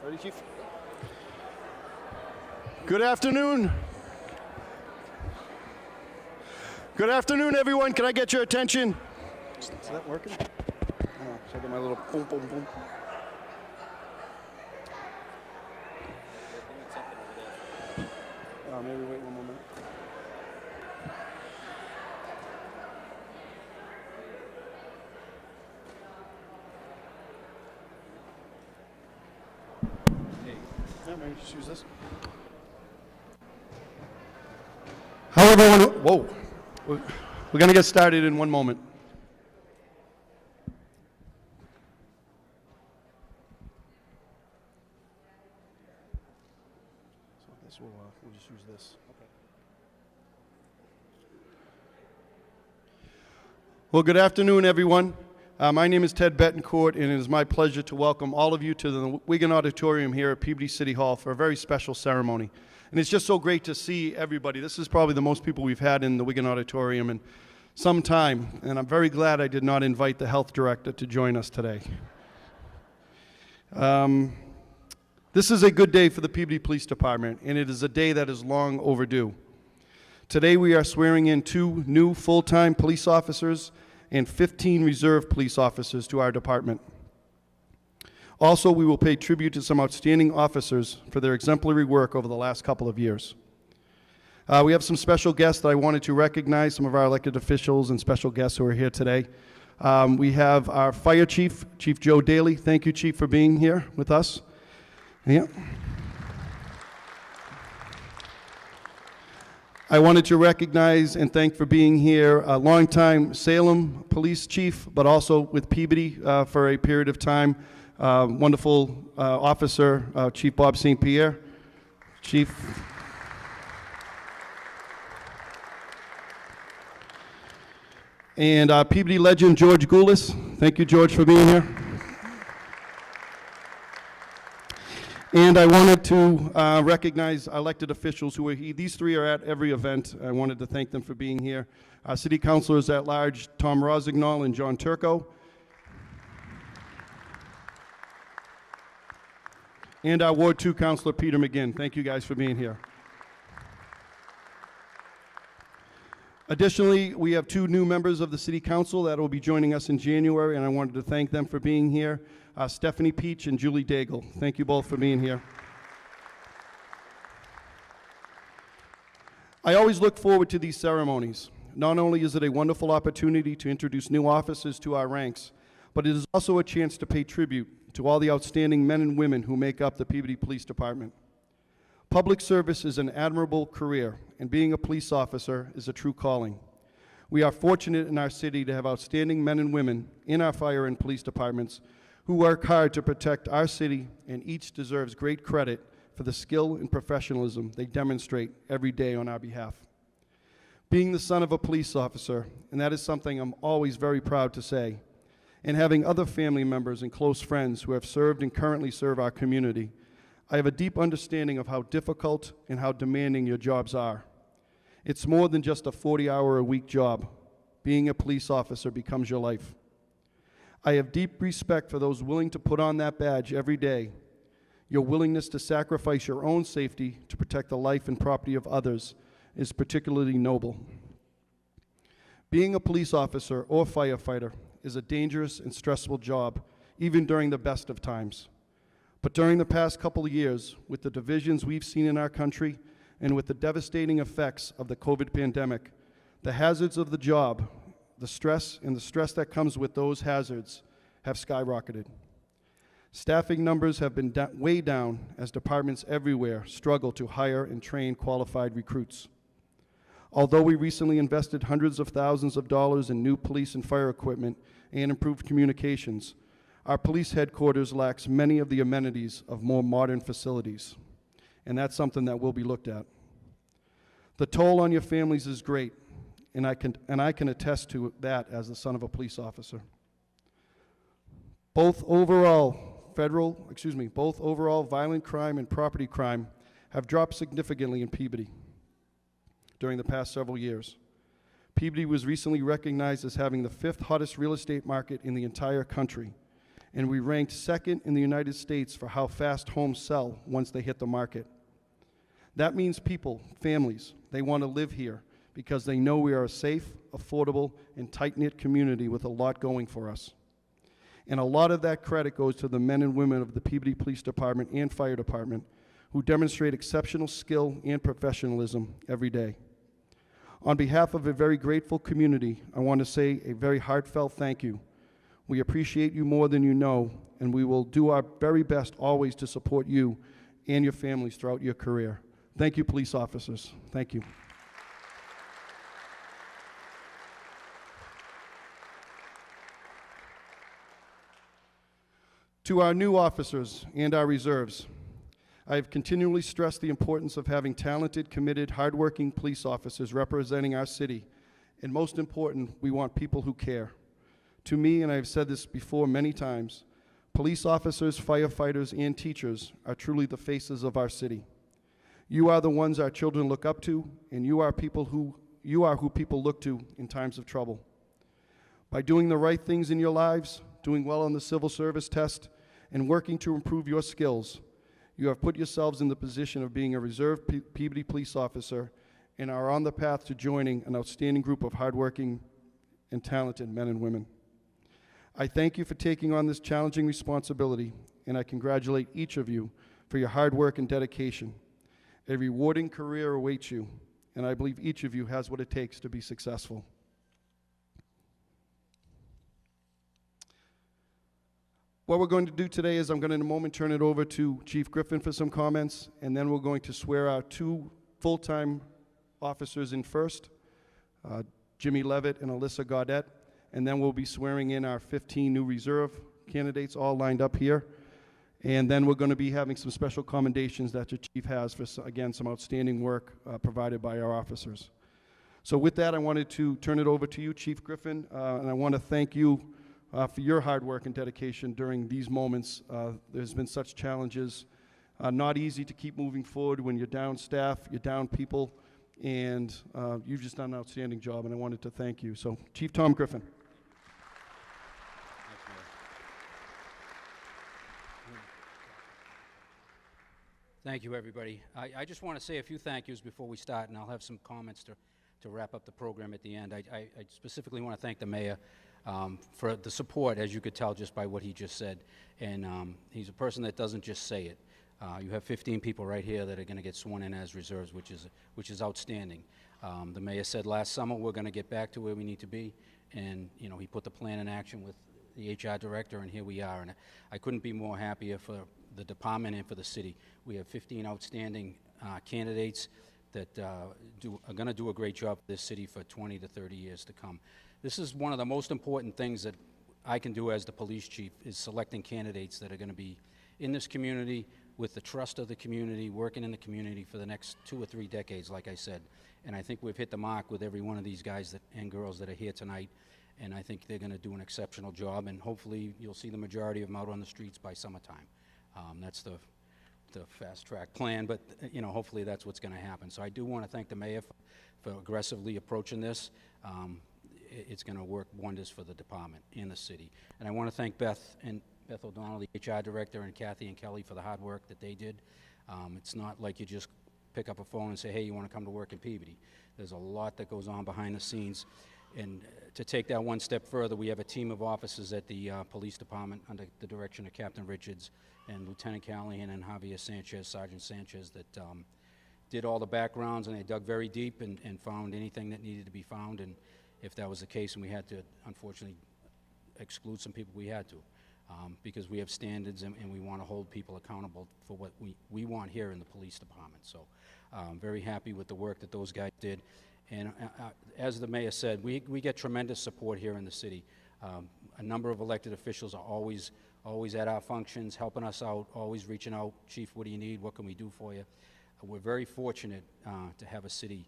Ready, Chief? Good afternoon. Good afternoon, everyone. Can I get your attention? Is that working? Oh, so I get my little boom, boom, boom. Maybe wait one more minute. Yeah, maybe just use this. How everyone? Whoa. We're going to get started in one moment. So I guess we'll just use this. Okay. Well, good afternoon, everyone. My name is Ted Betancourt, and it is my pleasure to welcome all of you to the Wiggin Auditorium here at Peabody City Hall for a very special ceremony. And it's just so great to see everybody. This is probably the most people we've had in the Wiggin Auditorium in some time, and I'm very glad I did not invite the health director to join us today. This is a good day for the Peabody Police Department, and it is a day that is long overdue. Today we are swearing in 2 new full-time police officers and 15 reserve police officers to our department. Also, we will pay tribute to some outstanding officers for their exemplary work over the last couple of years. We have some special guests that I wanted to recognize, some of our elected officials and special guests who are here today. We have our fire chief, Chief Joe Daly. Thank you, Chief, for being here with us. Yeah. I wanted to recognize and thank for being here a longtime Salem police chief, but also with Peabody for a period of time. Wonderful officer, Chief Bob St. Pierre. Chief. And Peabody legend, George Goulis. Thank you, George, for being here. And I wanted to recognize elected officials who are here. These 3 are at every event. I wanted to thank them for being here. City councilors at large, Tom Rosignol and John Turco. And our Ward 2 Councilor, Peter McGinn. Thank you guys for being here. Additionally, we have 2 new members of the City Council that will be joining us in January, and I wanted to thank them for being here. Stephanie Peach and Julie Daigle. Thank you both for being here. I always look forward to these ceremonies. Not only is it a wonderful opportunity to introduce new officers to our ranks, but it is also a chance to pay tribute to all the outstanding men and women who make up the Peabody Police Department. Public service is an admirable career, and being a police officer is a true calling. We are fortunate in our city to have outstanding men and women in our fire and police departments who work hard to protect our city, and each deserves great credit for the skill and professionalism they demonstrate every day on our behalf. Being the son of a police officer, and that is something I'm always very proud to say, and having other family members and close friends who have served and currently serve our community, I have a deep understanding of how difficult and how demanding your jobs are. It's more than just a 40-hour-a-week job. Being a police officer becomes your life. I have deep respect for those willing to put on that badge every day. Your willingness to sacrifice your own safety to protect the life and property of others is particularly noble. Being a police officer or firefighter is a dangerous and stressful job, even during the best of times. But during the past couple of years, with the divisions we've seen in our country and with the devastating effects of the COVID pandemic, the hazards of the job, the stress that comes with those hazards have skyrocketed. Staffing numbers have been way down as departments everywhere struggle to hire and train qualified recruits. Although we recently invested hundreds of thousands of dollars in new police and fire equipment and improved communications, our police headquarters lacks many of the amenities of more modern facilities, and that's something that will be looked at. The toll on your families is great, and I can attest to that as the son of a police officer. Both overall violent crime and property crime have dropped significantly in Peabody during the past several years. Peabody was recently recognized as having the 5th hottest real estate market in the entire country, and we ranked second in the United States for how fast homes sell once they hit the market. That means people, families, they want to live here because they know we are a safe, affordable, and tight-knit community with a lot going for us. And a lot of that credit goes to the men and women of the Peabody Police Department and Fire Department who demonstrate exceptional skill and professionalism every day. On behalf of a very grateful community, I want to say a very heartfelt thank you. We appreciate you more than you know, and we will do our very best always to support you and your families throughout your career. Thank you, police officers. Thank you. To our new officers and our reserves, I have continually stressed the importance of having talented, committed, hardworking police officers representing our city. And most important, we want people who care. To me, and I've said this before many times, police officers, firefighters, and teachers are truly the faces of our city. You are the ones our children look up to, and you are who people look to in times of trouble. By doing the right things in your lives, doing well on the civil service test, and working to improve your skills, you have put yourselves in the position of being a reserve Peabody police officer and are on the path to joining an outstanding group of hardworking and talented men and women. I thank you for taking on this challenging responsibility, and I congratulate each of you for your hard work and dedication. A rewarding career awaits you, and I believe each of you has what it takes to be successful. What we're going to do today is I'm going to in a moment turn it over to Chief Griffin for some comments, and then we're going to swear our two full-time officers in first, Jimmy Levitt and Alyssa Gaudette, and then we'll be swearing in our 15 new reserve candidates all lined up here. And then we're going to be having some special commendations that your chief has for, again, some outstanding work provided by our officers. So with that, I wanted to turn it over to you, Chief Griffin, and I want to thank you for your hard work and dedication during these moments. There's been such challenges. Not easy to keep moving forward when you're down staff, you're down people, and you've just done an outstanding job, and I wanted to thank you. So, Chief Tom Griffin. Thank you, everybody. I just want to say a few thank yous before we start, and I'll have some comments to wrap up the program at the end. I specifically want to thank the mayor for the support, as you could tell just by what he just said. And he's a person that doesn't just say it. You have 15 people right here that are going to get sworn in as reserves, which is outstanding. The mayor said last summer we're going to get back to where we need to be, and you know, he put the plan in action with the HR director, and here we are. And I couldn't be more happier for the department and for the city. We have 15 outstanding candidates that are going to do a great job for this city for 20 to 30 years to come. This is one of the most important things that I can do as the police chief, is selecting candidates that are going to be in this community with the trust of the community, working in the community for the next 2 or 3 decades, like I said. And I think we've hit the mark with every one of these guys and girls that are here tonight, and I think they're going to do an exceptional job, and hopefully you'll see the majority of them out on the streets by summertime. That's the fast-track plan, but you know, hopefully that's what's going to happen. So I do want to thank the mayor for aggressively approaching this. It's going to work wonders for the department and the city. And I want to thank Beth O'Donnell, the HR director, and Kathy and Kelly for the hard work that they did. It's not like you just pick up a phone and say, hey, you want to come to work in Peabody. There's a lot that goes on behind the scenes. And to take that one step further, we have a team of officers at the police department under the direction of Captain Richards and Lieutenant Callahan and Javier Sanchez, Sergeant Sanchez, that did all the backgrounds, and they dug very deep and found anything that needed to be found. And if that was the case and we had to, unfortunately, exclude some people, we had to, because we have standards and we want to hold people accountable for what we want here in the police department. So I'm very happy with the work that those guys did. And as the mayor said, we get tremendous support here in the city. A number of elected officials are always at our functions, helping us out, always reaching out, Chief, what do you need? What can we do for you? We're very fortunate to have a city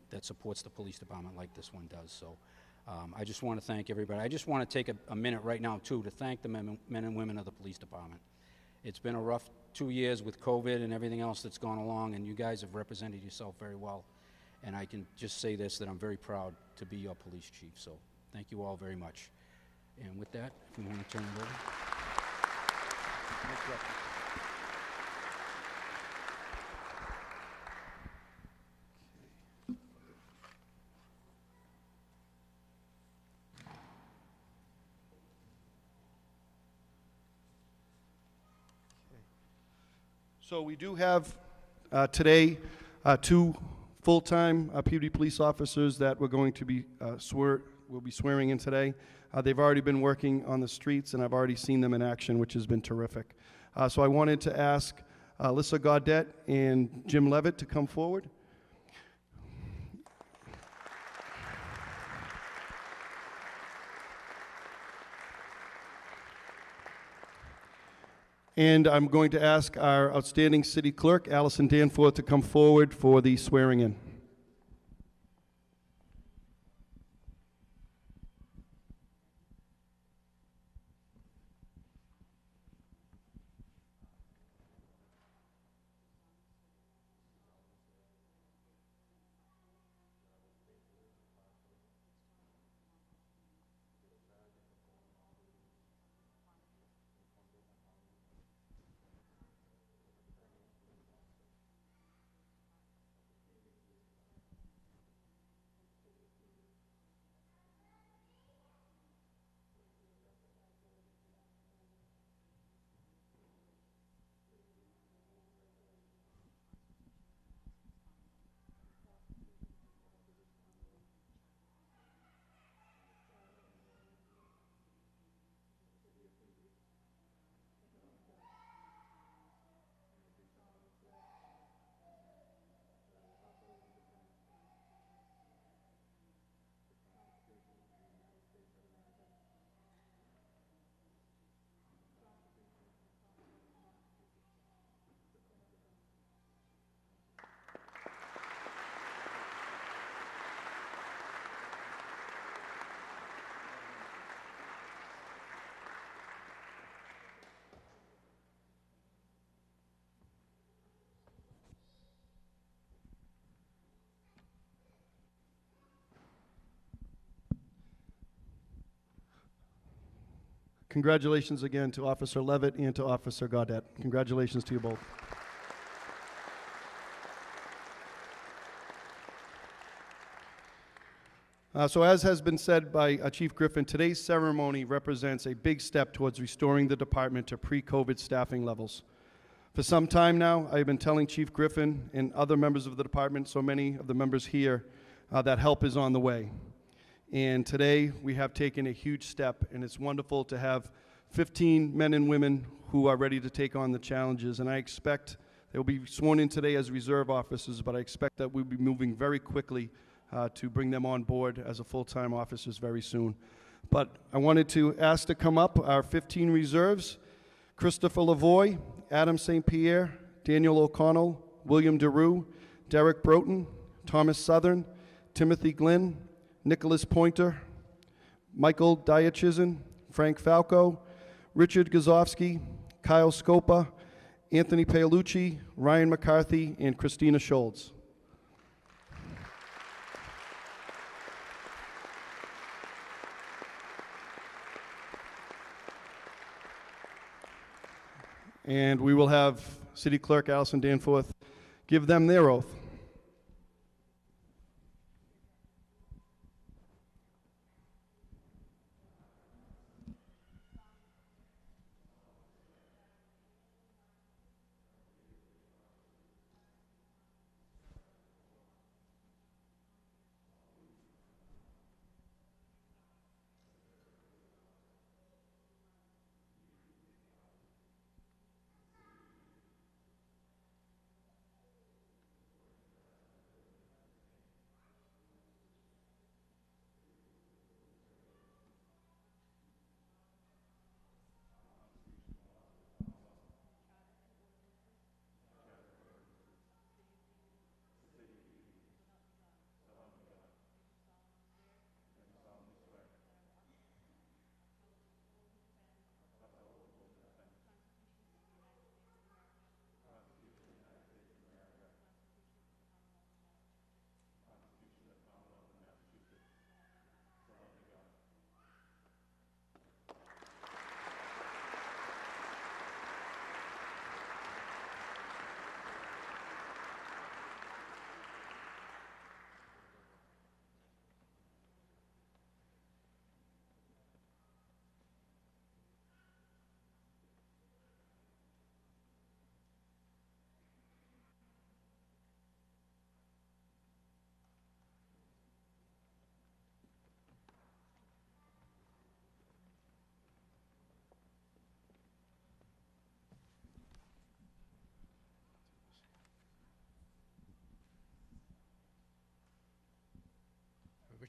that supports the police department like this one does. So I just want to thank everybody. I just want to take a minute right now, too, to thank the men and women of the police department. It's been a rough 2 years with COVID and everything else that's gone along, and you guys have represented yourself very well. And I can just say this, that I'm very proud to be your police chief. So thank you all very much. And with that, if you want to turn it over. So we do have today two full-time Peabody police officers that we're going to be will be swearing in today. They've already been working on the streets, and I've already seen them in action, which has been terrific. So I wanted to ask Alyssa Gaudette and Jim Levitt to come forward. And I'm going to ask our outstanding city clerk, Allison Danforth, to come forward for the swearing in. Congratulations again to Officer Levitt and to Officer Gaudette. Congratulations to you both. So as has been said by Chief Griffin, today's ceremony represents a big step towards restoring the department to pre-COVID staffing levels. For some time now, I've been telling Chief Griffin and other members of the department, so many of the members here, that help is on the way. And today we have taken a huge step, and it's wonderful to have 15 men and women who are ready to take on the challenges. And I expect they will be sworn in today as reserve officers, but I expect that we'll be moving very quickly to bring them on board as a full-time officers very soon. But I wanted to ask to come up our 15 reserves: Christopher Lavoie, Adam St. Pierre, Daniel O'Connell, William DeRue, Derek Broughton, Thomas Southern, Timothy Glynn, Nicholas Pointer, Michael Diachizin, Frank Falco, Richard Gazowski, Kyle Scopa, Anthony Paolucci, Ryan McCarthy, and Christina Scholz. And we will have City Clerk Allison Danforth give them their oath.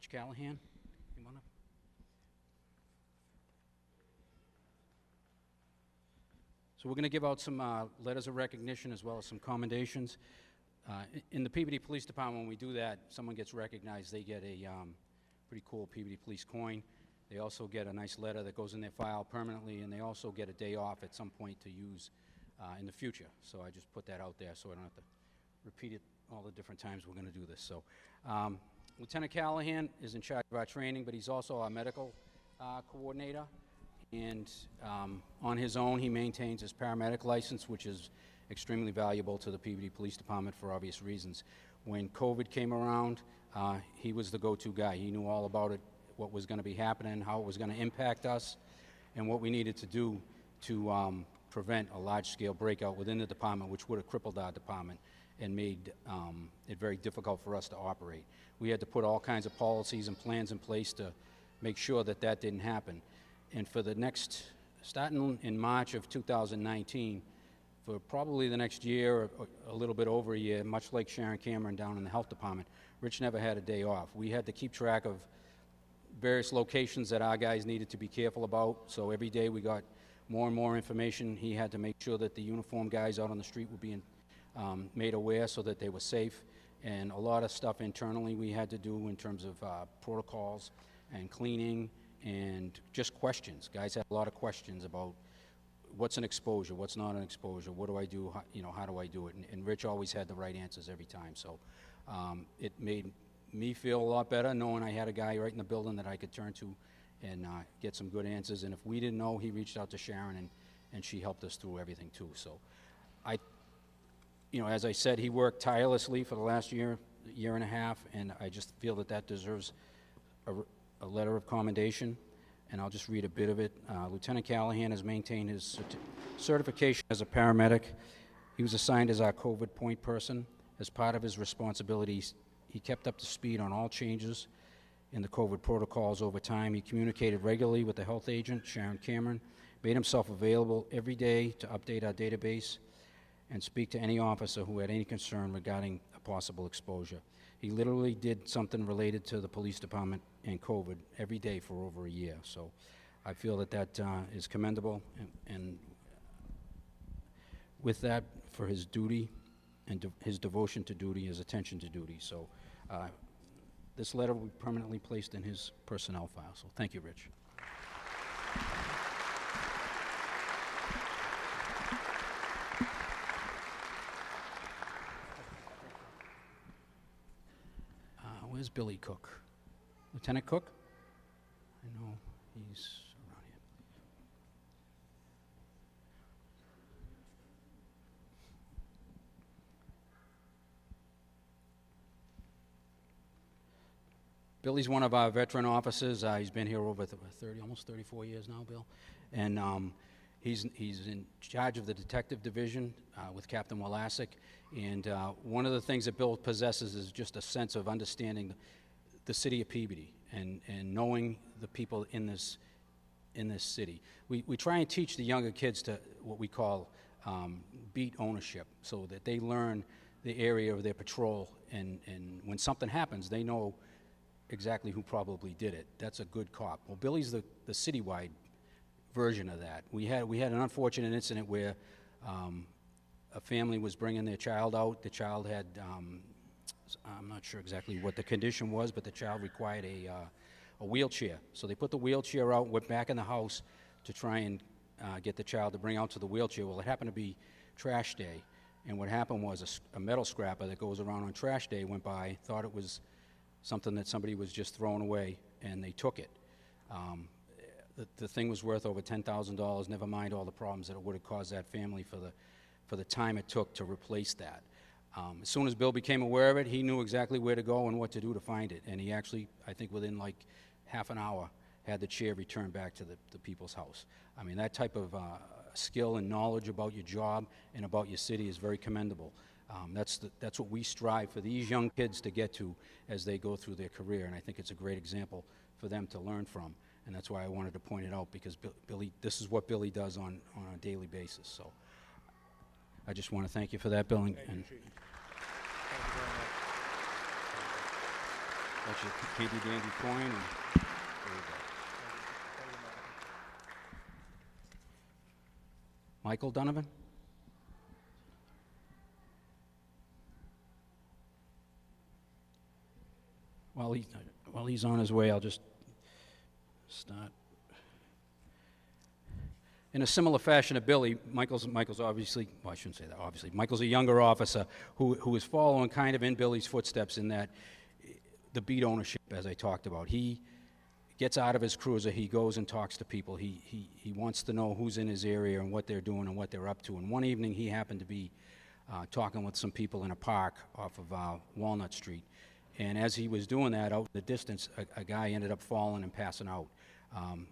Rich Callahan, you wanna? So we're going to give out some letters of recognition as well as some commendations. In the Peabody Police Department, when we do that, someone gets recognized, they get a pretty cool Peabody Police coin. They also get a nice letter that goes in their file permanently, and they also get a day off at some point to use in the future. So I just put that out there so I don't have to repeat it all the different times we're going to do this. So Lieutenant Callahan is in charge of our training, but he's also our medical coordinator. And on his own, he maintains his paramedic license, which is extremely valuable to the Peabody Police Department for obvious reasons. When COVID came around, he was the go-to guy. He knew all about it, what was going to be happening, how it was going to impact us, and what we needed to do to prevent a large-scale breakout within the department, which would have crippled our department and made it very difficult for us to operate. We had to put all kinds of policies and plans in place to make sure that that didn't happen. And for the next, starting in March of 2019, for probably the next year, or a little bit over a year, much like Sharon Cameron down in the health department, Rich never had a day off. We had to keep track of various locations that our guys needed to be careful about. So every day we got more and more information. He had to make sure that the uniformed guys out on the street were being made aware so that they were safe. And a lot of stuff internally we had to do in terms of protocols and cleaning and just questions. Guys had a lot of questions about what's an exposure, what's not an exposure, what do I do, how do I do it? And Rich always had the right answers every time. So it made me feel a lot better knowing I had a guy right in the building that I could turn to and get some good answers. And if we didn't know, he reached out to Sharon and she helped us through everything too. So as I said, he worked tirelessly for the last year and a half, and I just feel that that deserves a letter of commendation, and I'll just read a bit of it. Lieutenant Callahan has maintained his certification as a paramedic. He was assigned as our COVID point person. As part of his responsibilities, he kept up to speed on all changes in the COVID protocols over time. He communicated regularly with the health agent, Sharon Cameron, made himself available every day to update our database and speak to any officer who had any concern regarding a possible exposure. He literally did something related to the police department and COVID every day for over a year. So I feel that that is commendable, and with that, for his duty and his devotion to duty, his attention to duty. So this letter will be permanently placed in his personnel file. So thank you, Rich. Where's Billy Cook? Lieutenant Cook? I know he's around here. Billy's one of our veteran officers. He's been here over 30, almost 34 years now, Bill. And he's in charge of the detective division with Captain Walasek. And one of the things that Bill possesses is just a sense of understanding the city of Peabody and knowing the people in this city. We try and teach the younger kids to what we call beat ownership, so that they learn the area of their patrol, and when something happens, they know exactly who probably did it. That's a good cop. Well, Billy's the citywide version of that. We had an unfortunate incident where a family was bringing their child out. The child had, I'm not sure exactly what the condition was, but the child required a wheelchair. So they put the wheelchair out, went back in the house to try and get the child to bring out to the wheelchair. Well, it happened to be trash day, and what happened was a metal scrapper that goes around on trash day went by, thought it was something that somebody was just throwing away, and they took it. The thing was worth over $10,000, never mind all the problems that it would have caused that family for the time it took to replace that. As soon as Bill became aware of it, he knew exactly where to go and what to do to find it. And he actually, I think within like half an hour, had the chair returned back to the people's house. I mean, that type of skill and knowledge about your job and about your city is very commendable. That's what we strive for these young kids to get to as they go through their career. And I think it's a great example for them to learn from. And that's why I wanted to point it out, because Billy, this is what Billy does on a daily basis. So I just want to thank you for that, Bill. Thank you, Chief. Thank you very much. That's your handy dandy coin. And there you go. Michael Donovan? While he's on his way, I'll just start. In a similar fashion to Billy, Michael's obviously, well, I shouldn't say that, obviously. Michael's a younger officer who is following kind of in Billy's footsteps in that the beat ownership, as I talked about. He gets out of his cruiser, he goes and talks to people. He wants to know who's in his area and what they're doing and what they're up to. And one evening he happened to be talking with some people in a park off of Walnut Street. And as he was doing that, out in the distance, a guy ended up falling and passing out.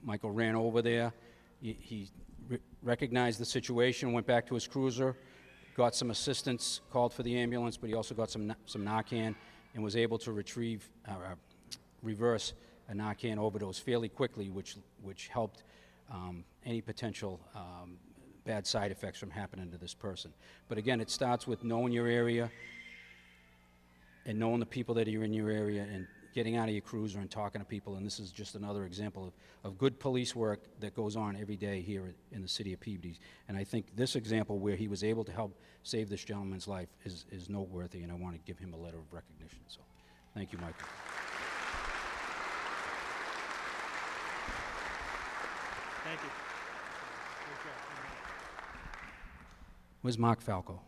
Michael ran over there. He recognized the situation, went back to his cruiser, got some assistance, called for the ambulance, but he also got some Narcan and was able to reverse a Narcan overdose fairly quickly, which helped any potential bad side effects from happening to this person. But again, it starts with knowing your area and knowing the people that are in your area and getting out of your cruiser and talking to people. And this is just another example of good police work that goes on every day here in the city of Peabody. And I think this example where he was able to help save this gentleman's life is noteworthy, and I want to give him a letter of recognition. So thank you, Michael. Thank you. Where's Mark Falco?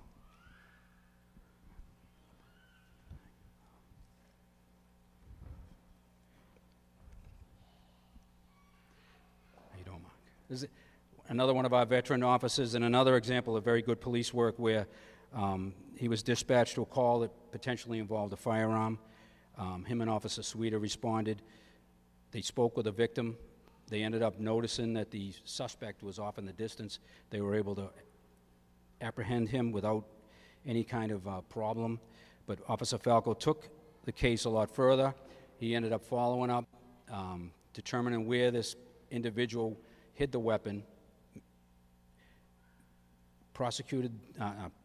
How you doing, Mark? This is another one of our veteran officers and another example of very good police work where he was dispatched to a call that potentially involved a firearm. Him and Officer Sweeter responded. They spoke with the victim. They ended up noticing that the suspect was off in the distance. They were able to apprehend him without any kind of problem. But Officer Falco took the case a lot further. He ended up following up, determining where this individual hid the weapon, prosecuted,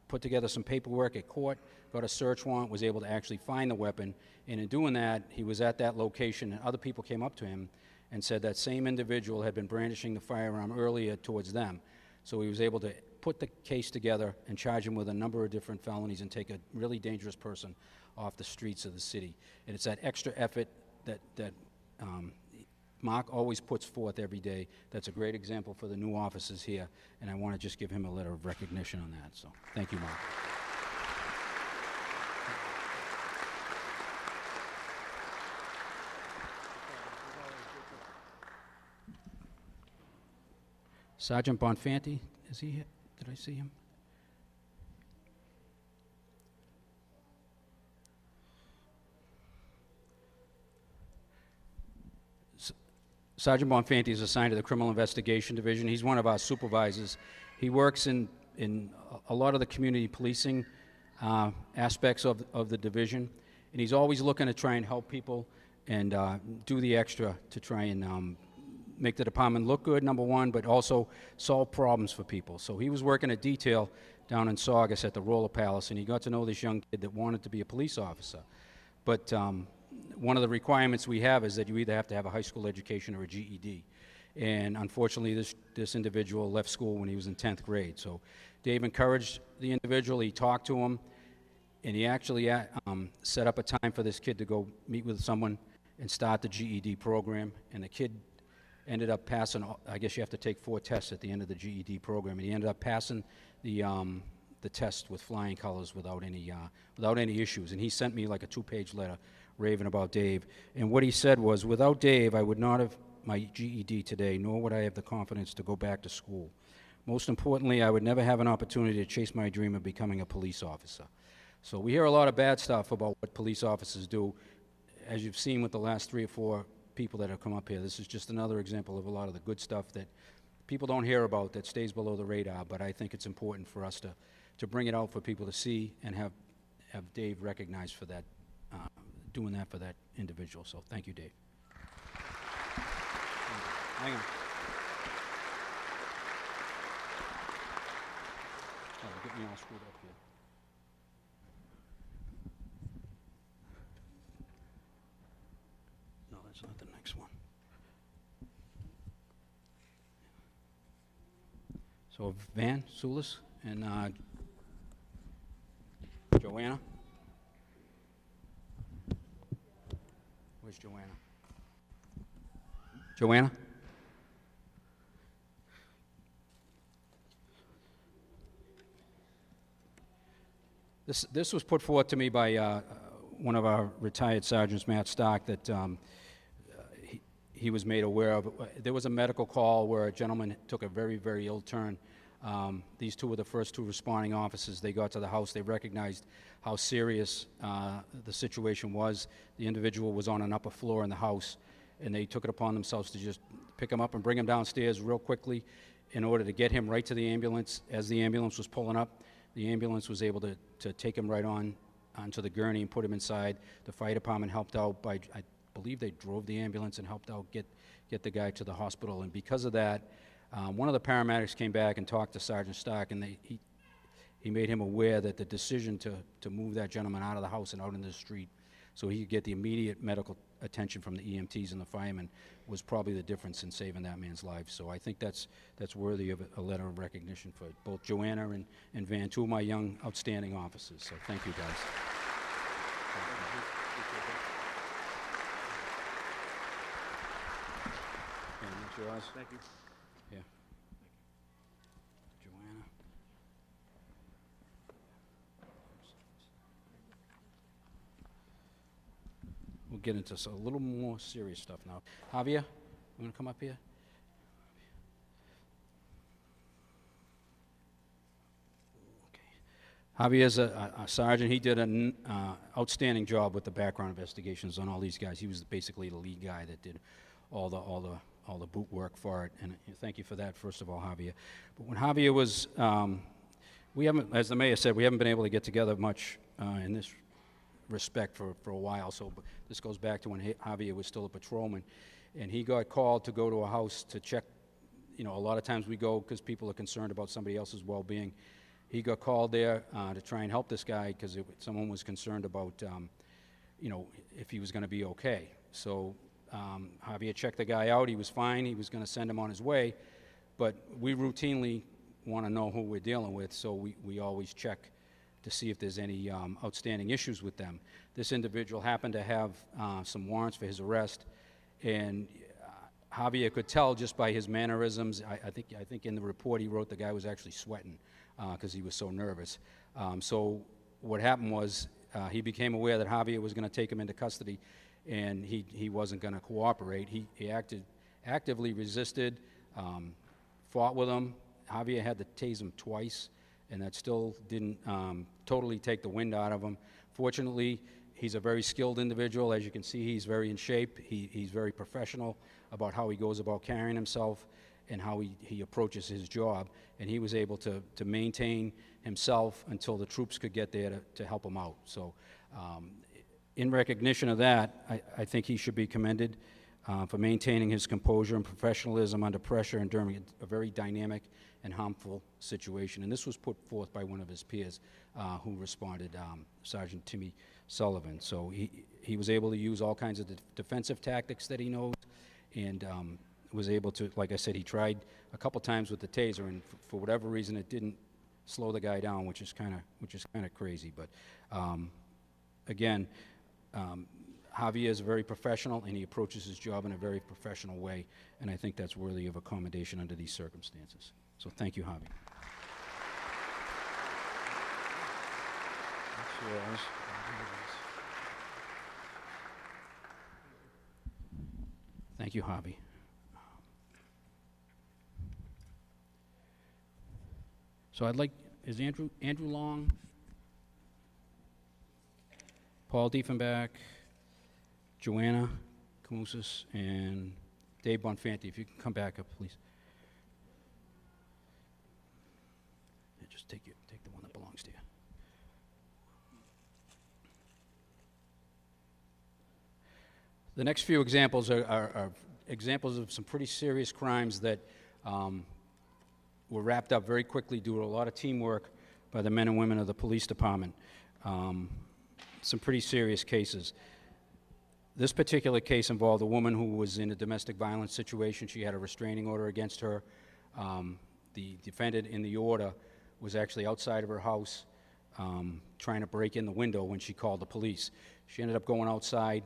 put together some paperwork at court, got a search warrant, was able to actually find the weapon. And in doing that, he was at that location, and other people came up to him and said that same individual had been brandishing the firearm earlier towards them. So he was able to put the case together and charge him with a number of different felonies and take a really dangerous person off the streets of the city. And it's that extra effort that Mark always puts forth every day. That's a great example for the new officers here, and I want to just give him a letter of recognition on that. So thank you, Mark. Sergeant Bonfante, is he here? Did I see him? Sergeant Bonfante is assigned to the Criminal Investigation Division. He's one of our supervisors. He works in a lot of the community policing aspects of the division, and he's always looking to try and help people and do the extra to try and make the department look good, number one, but also solve problems for people. So he was working a detail down in Saugus at the Roller Palace, and he got to know this young kid that wanted to be a police officer. But one of the requirements we have is that you either have to have a high school education or a GED. And unfortunately, this individual left school when he was in 10th grade. So Dave encouraged the individual, he talked to him, and he actually set up a time for this kid to go meet with someone and start the GED program. And the kid ended up passing, I guess you have to take 4 tests at the end of the GED program, and he ended up passing the test with flying colors without any issues. And he sent me like a 2-page letter raving about Dave. And what he said was, without Dave, I would not have my GED today, nor would I have the confidence to go back to school. Most importantly, I would never have an opportunity to chase my dream of becoming a police officer. So we hear a lot of bad stuff about what police officers do. As you've seen with the last 3 or 4 people that have come up here, this is just another example of a lot of the good stuff that people don't hear about that stays below the radar, but I think it's important for us to bring it out for people to see and have Dave recognized for that, doing that for that individual. So thank you, Dave. Hang on. Oh, get me all screwed up here. That's not the next one. So Van Sulis and Joanna. Where's Joanna? Joanna? This was put forth to me by one of our retired sergeants, Matt Stark, that he was made aware of. There was a medical call where a gentleman took a very, very ill turn. These two were the first two responding officers. They got to the house. They recognized how serious the situation was. The individual was on an upper floor in the house, and they took it upon themselves to just pick him up and bring him downstairs real quickly in order to get him right to the ambulance. As the ambulance was pulling up, the ambulance was able to take him right onto the gurney and put him inside. The fire department helped out by, I believe they drove the ambulance and helped out get the guy to the hospital. And because of that, one of the paramedics came back and talked to Sergeant Stark, and he made him aware that the decision to move that gentleman out of the house and out into the street so he could get the immediate medical attention from the EMTs and the firemen was probably the difference in saving that man's life. So I think that's worthy of a letter of recognition for both Joanna and Van, two of my young, outstanding officers. So thank you, guys. And that's yours. Thank you. Yeah. Joanna. We'll get into a little more serious stuff now. Javier, you want to come up here? Okay. Javier's a sergeant. He did an outstanding job with the background investigations on all these guys. He was basically the lead guy that did all the boot work for it, and thank you for that, first of all, Javier. But when Javier was, we haven't, as the mayor said, we haven't been able to get together much in this respect for a while, so this goes back to when Javier was still a patrolman, and he got called to go to a house to check. You know, a lot of times we go because people are concerned about somebody else's well-being. He got called there to try and help this guy because someone was concerned about, you know, if he was going to be okay. So Javier checked the guy out. He was fine. He was going to send him on his way, but we routinely want to know who we're dealing with, so we always check to see if there's any outstanding issues with them. This individual happened to have some warrants for his arrest, and Javier could tell just by his mannerisms. I think in the report he wrote the guy was actually sweating because he was so nervous. So what happened was he became aware that Javier was going to take him into custody, and he wasn't going to cooperate. He actively resisted, fought with him. Javier had to tase him twice, and that still didn't totally take the wind out of him. Fortunately, he's a very skilled individual. As you can see, he's very in shape. He's very professional about how he goes about carrying himself and how he approaches his job. And he was able to maintain himself until the troops could get there to help him out. So in recognition of that, I think he should be commended for maintaining his composure and professionalism under pressure and during a very dynamic and harmful situation. And this was put forth by one of his peers who responded, Sergeant Timmy Sullivan. So he was able to use all kinds of defensive tactics that he knows, and was able to, like I said, he tried a couple times with the taser, and for whatever reason it didn't slow the guy down, which is kind of crazy. But again, Javier is very professional, and he approaches his job in a very professional way, and I think that's worthy of accommodation under these circumstances. So thank you, Javier. That's yours. Thank you, Javi. So I'd like, is Andrew Long, Paul Diefenbach, Joanna Camusis, and Dave Bonfante, if you can come back up, please. Yeah, just take the one that belongs to you. The next few examples are examples of some pretty serious crimes that were wrapped up very quickly due to a lot of teamwork by the men and women of the police department. Some pretty serious cases. This particular case involved a woman who was in a domestic violence situation. She had a restraining order against her. The defendant in the order was actually outside of her house trying to break in the window when she called the police. She ended up going outside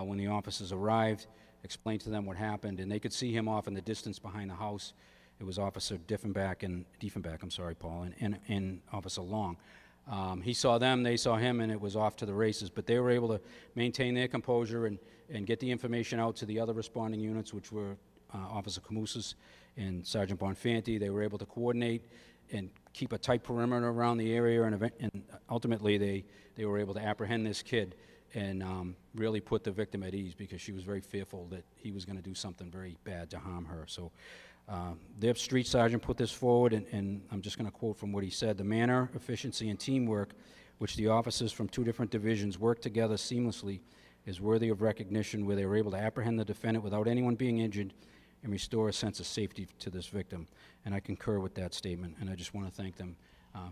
when the officers arrived, explained to them what happened, and they could see him off in the distance behind the house. It was Officer Diefenbach, I'm sorry, Paul, and Officer Long. He saw them, they saw him, and it was off to the races. But they were able to maintain their composure and get the information out to the other responding units, which were Officer Camusas and Sergeant Bonfante. They were able to coordinate and keep a tight perimeter around the area, and ultimately they were able to apprehend this kid and really put the victim at ease, because she was very fearful that he was going to do something very bad to harm her. So their street sergeant put this forward, and I'm just going to quote from what he said: "The manner, efficiency, and teamwork which the officers from two different divisions worked together seamlessly is worthy of recognition, where they were able to apprehend the defendant without anyone being injured and restore a sense of safety to this victim." And I concur with that statement, and I just want to thank them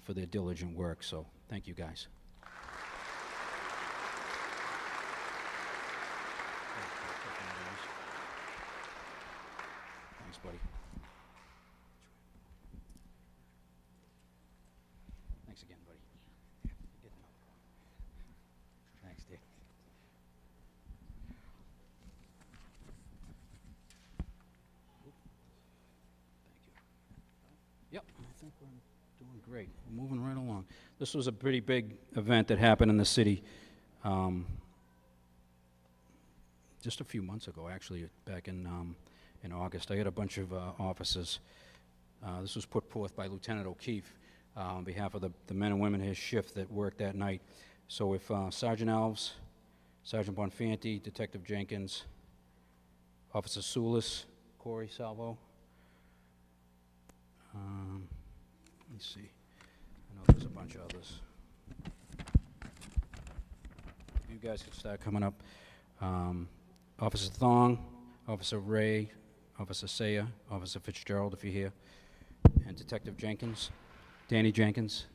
for their diligent work. So thank you, guys. Thanks, buddy. Thanks again, buddy. Thanks, Dick. Yep, I think we're doing great. We're moving right along. This was a pretty big event that happened in the city just a few months ago, actually, back in August. I had a bunch of officers. This was put forth by Lieutenant O'Keefe on behalf of the men and women in his shift that worked that night. So if Sergeant Alves, Sergeant Bonfante, Detective Jenkins, Officer Soulis, Corey Salvo, let me see. I know there's a bunch of others. You guys could start coming up. Officer Thong, Officer Ray, Officer Saya, Officer Fitzgerald, if you're here, and Detective Jenkins, Danny Jenkins.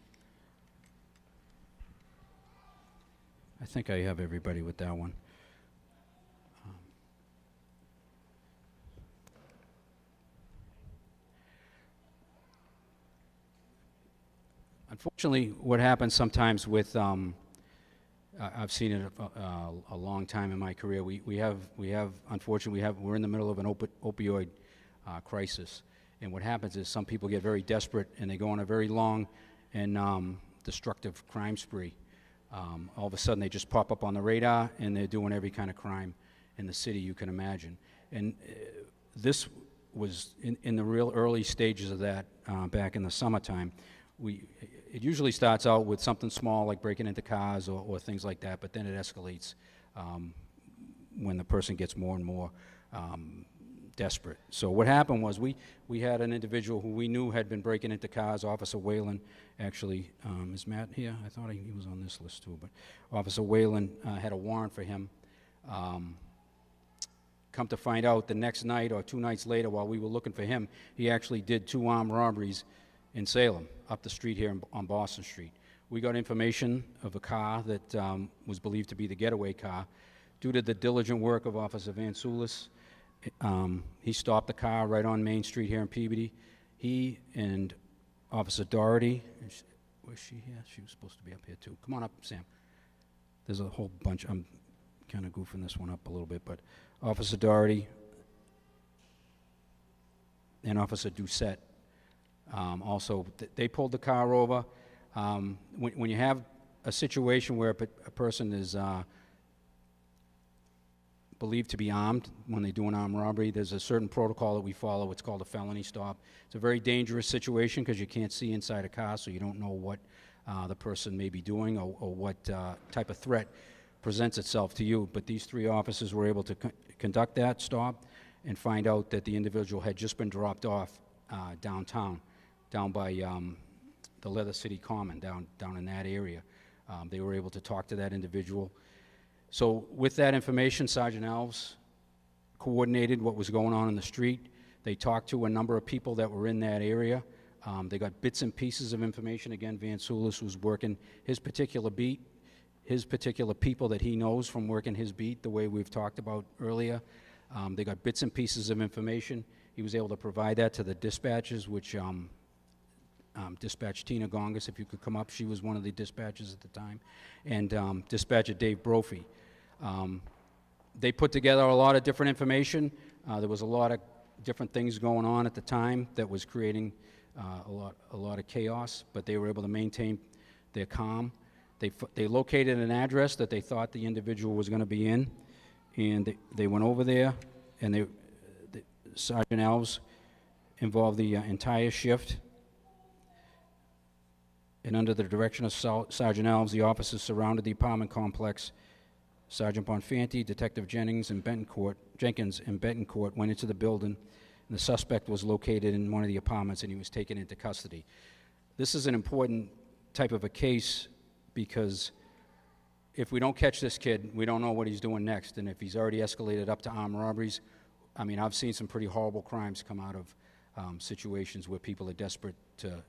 I think I have everybody with that one. Unfortunately, what happens sometimes with, I've seen it a long time in my career. Unfortunately, we're in the middle of an opioid crisis, and what happens is some people get very desperate and they go on a very long and destructive crime spree. All of a sudden, they just pop up on the radar, and they're doing every kind of crime in the city you can imagine. And this was in the real early stages of that back in the summertime. It usually starts out with something small like breaking into cars or things like that, but then it escalates when the person gets more and more desperate. So what happened was we had an individual who we knew had been breaking into cars. Officer Whalen, actually, is Matt here? I thought he was on this list too, but Officer Whalen had a warrant for him. Come to find out, the next night or 2 nights later, while we were looking for him, he actually did 2 armed robberies in Salem, up the street here on Boston Street. We got information of a car that was believed to be the getaway car. Due to the diligent work of Officer Van Soulis, he stopped the car right on Main Street here in Peabody. He and Officer Doherty, was she here? She was supposed to be up here too. Come on up, Sam. There's a whole bunch. I'm kind of goofing this one up a little bit, but Officer Doherty and Officer Doucette, also, they pulled the car over. When you have a situation where a person is believed to be armed when they do an armed robbery, there's a certain protocol that we follow. It's called a felony stop. It's a very dangerous situation because you can't see inside a car, so you don't know what the person may be doing or what type of threat presents itself to you. But these 3 officers were able to conduct that stop and find out that the individual had just been dropped off downtown, down by the Leather City Common, down in that area. They were able to talk to that individual. So with that information, Sergeant Alves coordinated what was going on in the street. They talked to a number of people that were in that area. They got bits and pieces of information. Again, Van Soulis was working his particular beat. his particular people that he knows from working his beat, the way we've talked about earlier. They got bits and pieces of information. He was able to provide that to the dispatchers, which dispatch Tina Gongas, if you could come up. She was one of the dispatchers at the time. And dispatcher Dave Brophy. They put together a lot of different information. There was a lot of different things going on at the time that was creating a lot of chaos, but they were able to maintain their calm. They located an address that they thought the individual was going to be in, and they went over there, and Sergeant Alves involved the entire shift. And under the direction of Sergeant Alves, the officers surrounded the apartment complex. Sergeant Bonfante, Detective Jenkins, and Betancourt went into the building, and the suspect was located in one of the apartments, and he was taken into custody. This is an important type of a case because if we don't catch this kid, we don't know what he's doing next, and if he's already escalated up to armed robberies, I mean, I've seen some pretty horrible crimes come out of situations where people are desperate to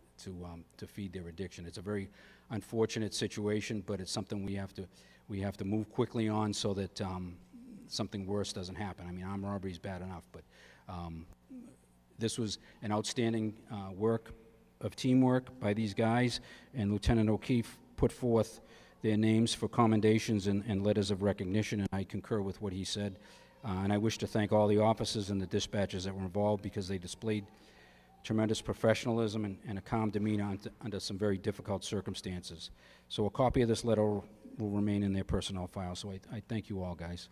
feed their addiction. It's a very unfortunate situation, but it's something we have to move quickly on so that something worse doesn't happen. I mean, armed robbery is bad enough, but this was an outstanding work of teamwork by these guys, and Lieutenant O'Keefe put forth their names for commendations and letters of recognition, and I concur with what he said. And I wish to thank all the officers and the dispatchers that were involved because they displayed tremendous professionalism and a calm demeanor under some very difficult circumstances. So a copy of this letter will remain in their personnel file. So I thank you all, guys.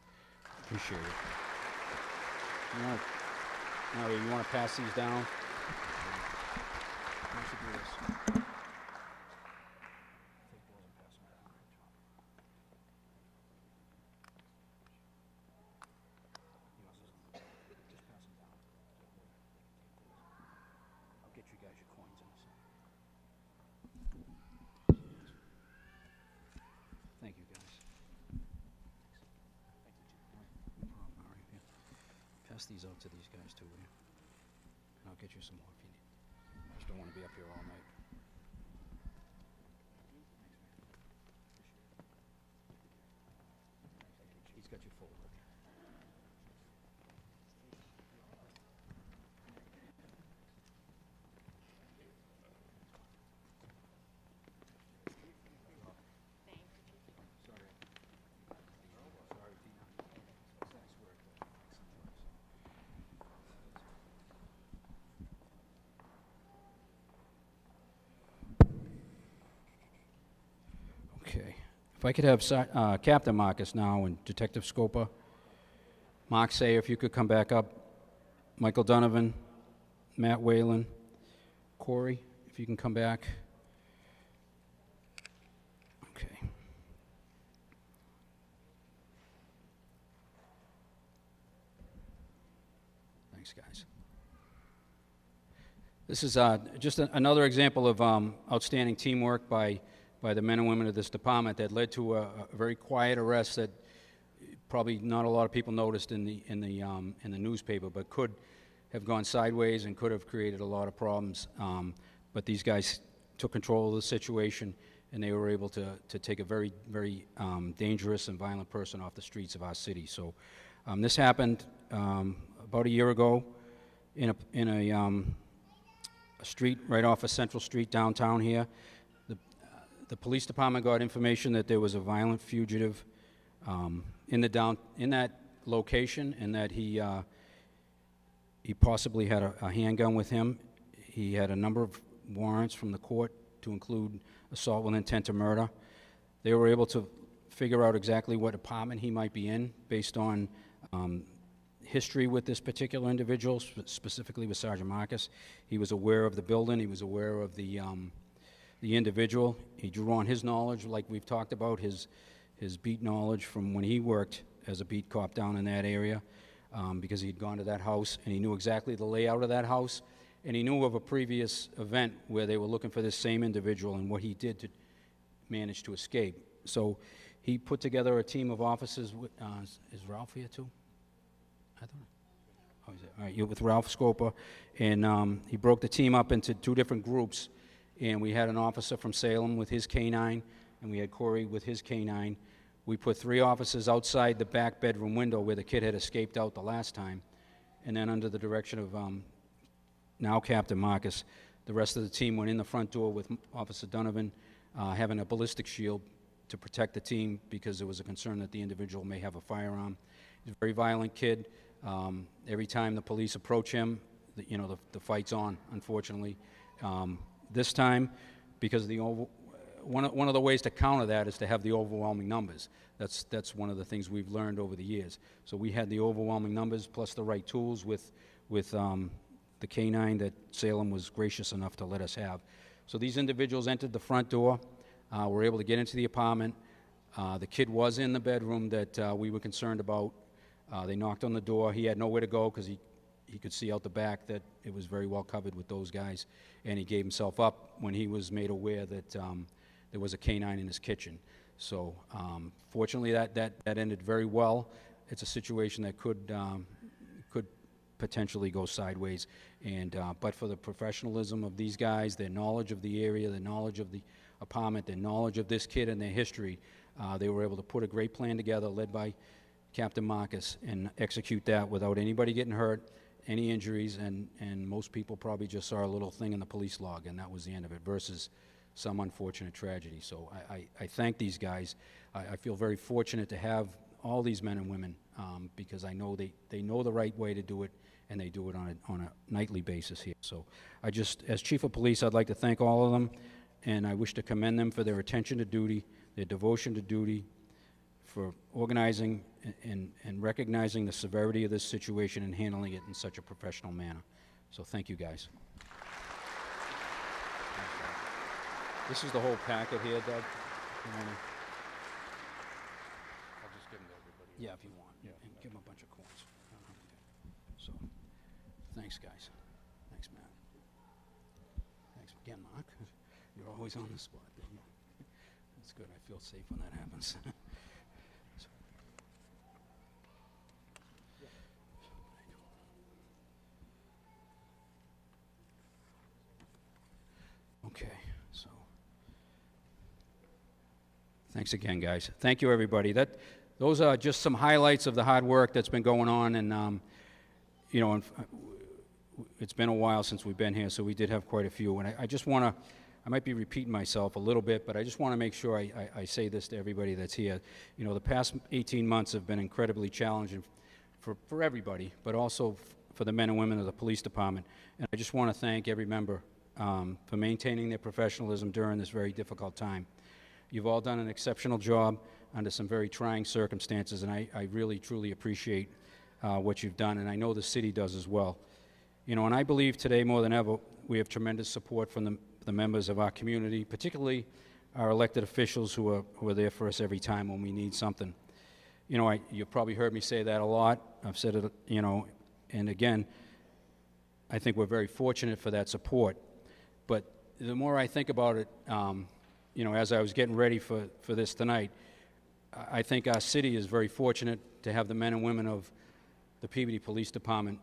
Appreciate it. You want to pass these down? Why don't you do this? Thank you, guys. All right, yeah. Pass these out to these guys, too, will you? And I'll get you some more if you need. I just don't want to be up here all night. He's got you full. Okay. If I could have Captain Marcus now and Detective Scopa. Mark Sayer, if you could come back up. Michael Donovan, Matt Whalen, Corey, if you can come back. Okay. Thanks, guys. This is just another example of outstanding teamwork by the men and women of this department that led to a very quiet arrest that probably not a lot of people noticed in the newspaper, but could have gone sideways and could have created a lot of problems. But these guys took control of the situation, and they were able to take a very, very dangerous and violent person off the streets of our city. So this happened about a year ago in a street right off of Central Street downtown here. The police department got information that there was a violent fugitive in that location, and that he possibly had a handgun with him. He had a number of warrants from the court to include assault with intent to murder. They were able to figure out exactly what apartment he might be in based on history with this particular individual, specifically with Sergeant Marcus. He was aware of the building. He was aware of the individual. He drew on his knowledge, like we've talked about, his beat knowledge from when he worked as a beat cop down in that area, because he'd gone to that house, and he knew exactly the layout of that house, and he knew of a previous event where they were looking for this same individual and what he did to manage to escape. So he put together a team of officers. Is Ralph here too? I don't know. Oh, he's there. All right, you're with Ralph Scopa, and he broke the team up into two different groups. And we had an officer from Salem with his canine and we had Corey with his K-9. We put 3 officers outside the back bedroom window where the kid had escaped out the last time, and then under the direction of now Captain Marcus, the rest of the team went in the front door with Officer Donovan having a ballistic shield to protect the team because there was a concern that the individual may have a firearm. He's a very violent kid. Every time the police approach him, the fight's on, unfortunately. This time, because of one of the ways to counter that is to have the overwhelming numbers. That's one of the things we've learned over the years. So we had the overwhelming numbers plus the right tools with the K-9 that Salem was gracious enough to let us have. So these individuals entered the front door, were able to get into the apartment. The kid was in the bedroom that we were concerned about. They knocked on the door. He had nowhere to go because he could see out the back that it was very well covered with those guys, and he gave himself up when he was made aware that there was a K-9 in his kitchen. So fortunately that ended very well. It's a situation that could potentially go sideways, and but for the professionalism of these guys, their knowledge of the area, their knowledge of the apartment, their knowledge of this kid and their history, they were able to put a great plan together led by Captain Marcus and execute that without anybody getting hurt, any injuries, and most people probably just saw a little thing in the police log, and that was the end of it, versus some unfortunate tragedy. So I thank these guys. I feel very fortunate to have all these men and women because I know they know the right way to do it, and they do it on a nightly basis here. So as Chief of Police, I'd like to thank all of them, and I wish to commend them for their attention to duty, their devotion to duty, for organizing and recognizing the severity of this situation and handling it in such a professional manner. So thank you, guys. This is the whole packet here, Doug. I'll just give them to everybody. Yeah, if you want. Yeah. And give them a bunch of coins. So, thanks, guys. Thanks, Matt. Thanks again, Mark. You're always on the spot. That's good. I feel safe when that happens. Okay, so thanks again, guys. Thank you, everybody. Those are just some highlights of the hard work that's been going on, and it's been a while since we've been here, so we did have quite a few. And I just want to, I might be repeating myself a little bit, but I just want to make sure I say this to everybody that's here. The past 18 months have been incredibly challenging for everybody, but also for the men and women of the police department. And I just want to thank every member for maintaining their professionalism during this very difficult time. You've all done an exceptional job under some very trying circumstances, and I really, truly appreciate what you've done, and I know the city does as well. And I believe today more than ever, we have tremendous support from the members of our community, particularly our elected officials who are there for us every time when we need something. You've probably heard me say that a lot. I've said it, and again, I think we're very fortunate for that support. But the more I think about it, as I was getting ready for this tonight, I think our city is very fortunate to have the men and women of the Peabody Police Department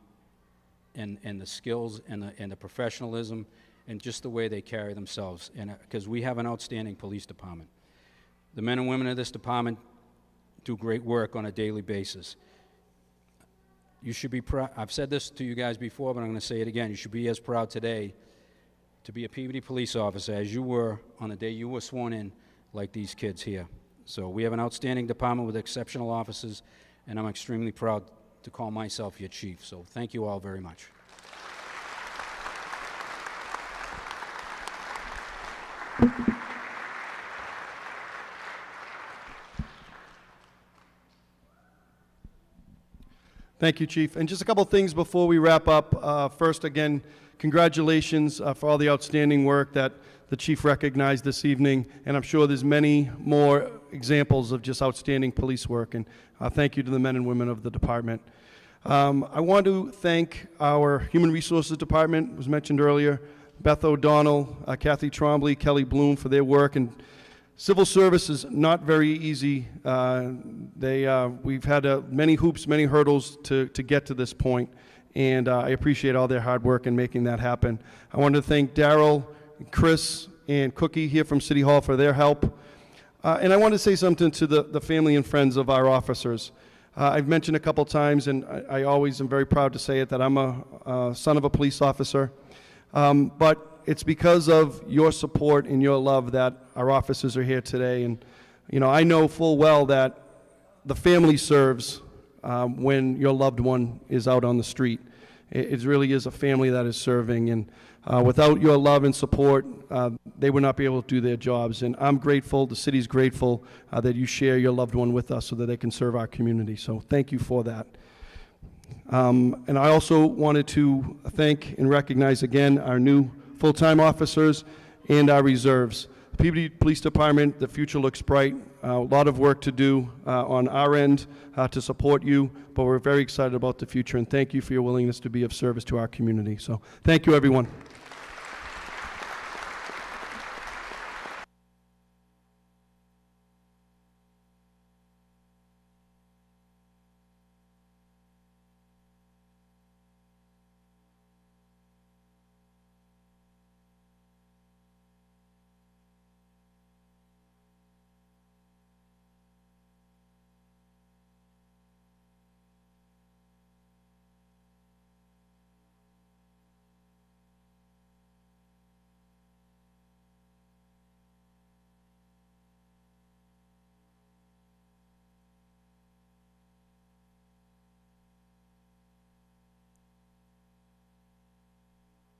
and the skills and the professionalism and just the way they carry themselves, and because we have an outstanding police department. The men and women of this department do great work on a daily basis. You should be proud. I've said this to you guys before, but I'm going to say it again. You should be as proud today to be a Peabody police officer as you were on the day you were sworn in, like these kids here. So we have an outstanding department with exceptional officers, and I'm extremely proud to call myself your chief. So thank you all very much. Thank you, Chief. And just a couple things before we wrap up. First, again, congratulations for all the outstanding work that the Chief recognized this evening, and I'm sure there's many more examples of just outstanding police work, and thank you to the men and women of the department. I want to thank our Human Resources Department, was mentioned earlier, Beth O'Donnell, Kathy Trombley, Kelly Bloom for their work, and civil service is not very easy. We've had many hoops, many hurdles to get to this point, and I appreciate all their hard work in making that happen. I want to thank Daryl, Chris, and Cookie here from City Hall for their help. And I want to say something to the family and friends of our officers. I've mentioned a couple times, and I always am very proud to say it, that I'm a son of a police officer. But it's because of your support and your love that our officers are here today. And, you know, I know full well that the family serves when your loved one is out on the street. It really is a family that is serving, and without your love and support, they would not be able to do their jobs. And I'm grateful, the city's grateful that you share your loved one with us so that they can serve our community. So thank you for that. And I also wanted to thank and recognize again our new full-time officers and our reserves. The Peabody Police Department, the future looks bright. A lot of work to do on our end to support you, but we're very excited about the future, and thank you for your willingness to be of service to our community. So thank you, everyone.